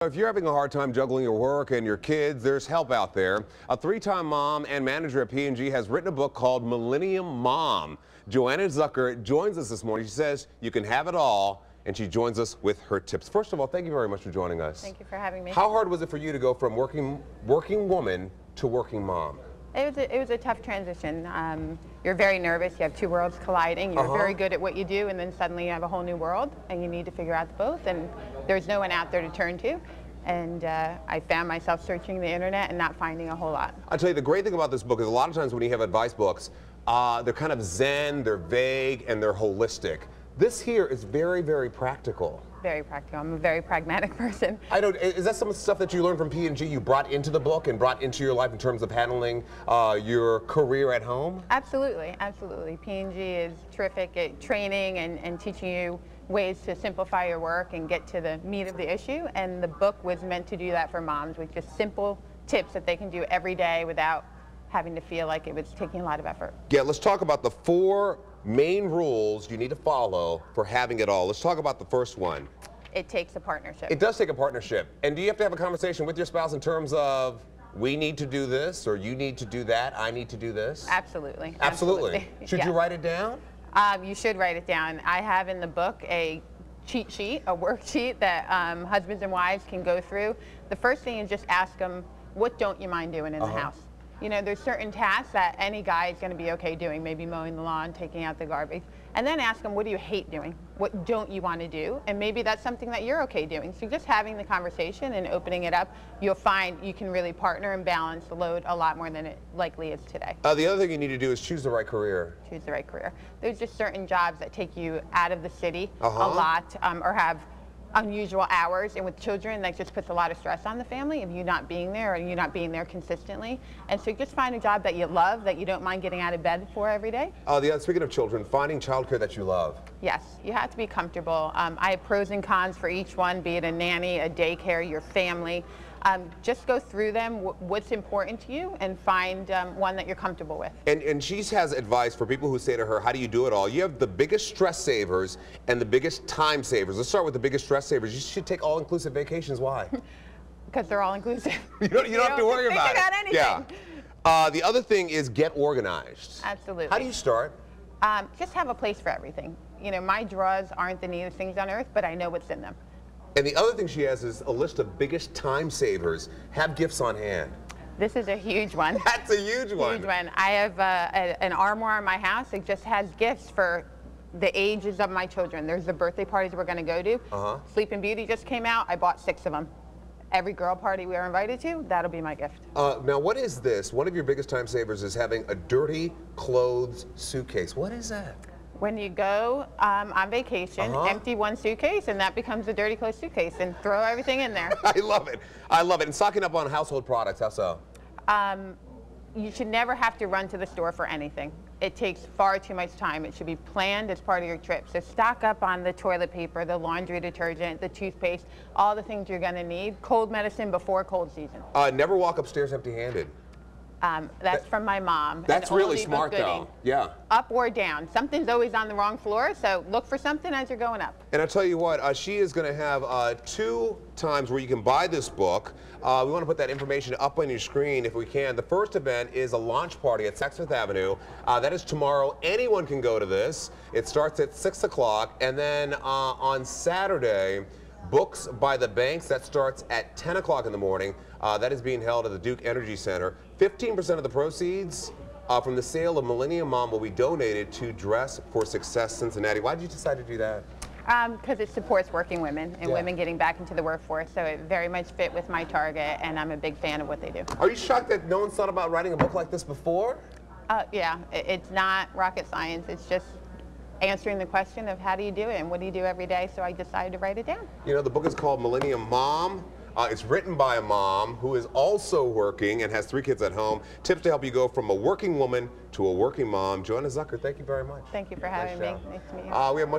If you're having a hard time juggling your work and your kids, there's help out there. A three-time mom and manager at P&G has written a book called Millennium Mom. Joanna Zucker joins us this morning. She says you can have it all, and she joins us with her tips. First of all, thank you very much for joining us. Thank you for having me. How hard was it for you to go from working woman to working mom? It was a tough transition. You're very nervous. You have two worlds colliding. You're very good at what you do, and then suddenly you have a whole new world, and you need to figure out both, and there's no one out there to turn to. And I found myself searching the internet and not finding a whole lot. I'll tell you, the great thing about this book is a lot of times when you have advice books, they're kind of zen, they're vague, and they're holistic. This here is very, very practical. Very practical. I'm a very pragmatic person. Is that some of the stuff that you learned from P&G you brought into the book and brought into your life in terms of handling your career at home? Absolutely, absolutely. P&G is terrific at training and teaching you ways to simplify your work and get to the meat of the issue, and the book was meant to do that for moms with just simple tips that they can do every day without having to feel like it was taking a lot of effort. Yeah, let's talk about the 4 main rules you need to follow for having it all. Let's talk about the first one. It takes a partnership. It does take a partnership. And do you have to have a conversation with your spouse in terms of, we need to do this, or you need to do that, I need to do this? Absolutely. Absolutely. Should Yes. you write it down? You should write it down. I have in the book a cheat sheet, a worksheet that husbands and wives can go through. The first thing is just ask them, what don't you mind doing in the house? You know, there's certain tasks that any guy is going to be okay doing, maybe mowing the lawn, taking out the garbage. And then ask them, what do you hate doing? What don't you want to do? And maybe that's something that you're okay doing. So just having the conversation and opening it up, you'll find you can really partner and balance the load a lot more than it likely is today. The other thing you need to do is choose the right career. Choose the right career. There's just certain jobs that take you out of the city a lot, or have unusual hours, and with children that just puts a lot of stress on the family of you not being there, or you not being there consistently. And so just find a job that you love, that you don't mind getting out of bed for every day. Speaking of children, finding childcare that you love. Yes, you have to be comfortable. I have pros and cons for each one, be it a nanny, a daycare, your family. Just go through them, what's important to you, and find one that you're comfortable with. And she has advice for people who say to her, how do you do it all? You have the biggest stress savers and the biggest time savers. Let's start with the biggest stress savers. You should take all-inclusive vacations. Why? Because they're all-inclusive. You don't have to worry about it. Anything. Yeah. The other thing is get organized. Absolutely. How do you start? Just have a place for everything. You know, my drawers aren't the neatest things on earth, but I know what's in them. And the other thing she has is a list of biggest time savers. Have gifts on hand. This is a huge one. That's a huge one. Huge one. I have an armoire in my house. It just has gifts for the ages of my children. There's the birthday parties we're going to go to. Sleeping Beauty just came out. I bought 6 of them. Every girl party we are invited to, that'll be my gift. Now, what is this? One of your biggest time savers is having a dirty clothes suitcase. What is that? When you go on vacation, empty one suitcase, and that becomes a dirty clothes suitcase, and throw everything in there. I love it. I love it. And stocking up on household products, how so? You should never have to run to the store for anything. It takes far too much time. It should be planned as part of your trip. So stock up on the toilet paper, the laundry detergent, the toothpaste, all the things you're going to need. Cold medicine before cold season. Never walk upstairs empty-handed. That's from my mom. That's really smart, though. Yeah. Up or down. Something's always on the wrong floor, so look for something as you're going up. And I'll tell you what, she is going to have 2 times where you can buy this book. We want to put that information up on your screen if we can. The first event is a launch party at 6th Avenue. That is tomorrow. Anyone can go to this. It starts at 6 o'clock. And then on Saturday, Books by the Banks, that starts at 10 o'clock in the morning. That is being held at the Duke Energy Center. 15% of the proceeds from the sale of Millennium Mom will be donated to Dress for Success Cincinnati. Why did you decide to do that? Because it supports working women and women getting back into the workforce, so it very much fit with my target, and I'm a big fan of what they do. Are you shocked that no one's thought about writing a book like this before? Yeah, it's not rocket science. It's just answering the question of how do you do it and what do you do every day, so I decided to write it down. You know, the book is called Millennium Mom. It's written by a mom who is also working and has 3 kids at home. Tips to help you go from a working woman to a working mom. Joanna Zucker, thank you very much. Thank you for having me. Nice to meet you. We have much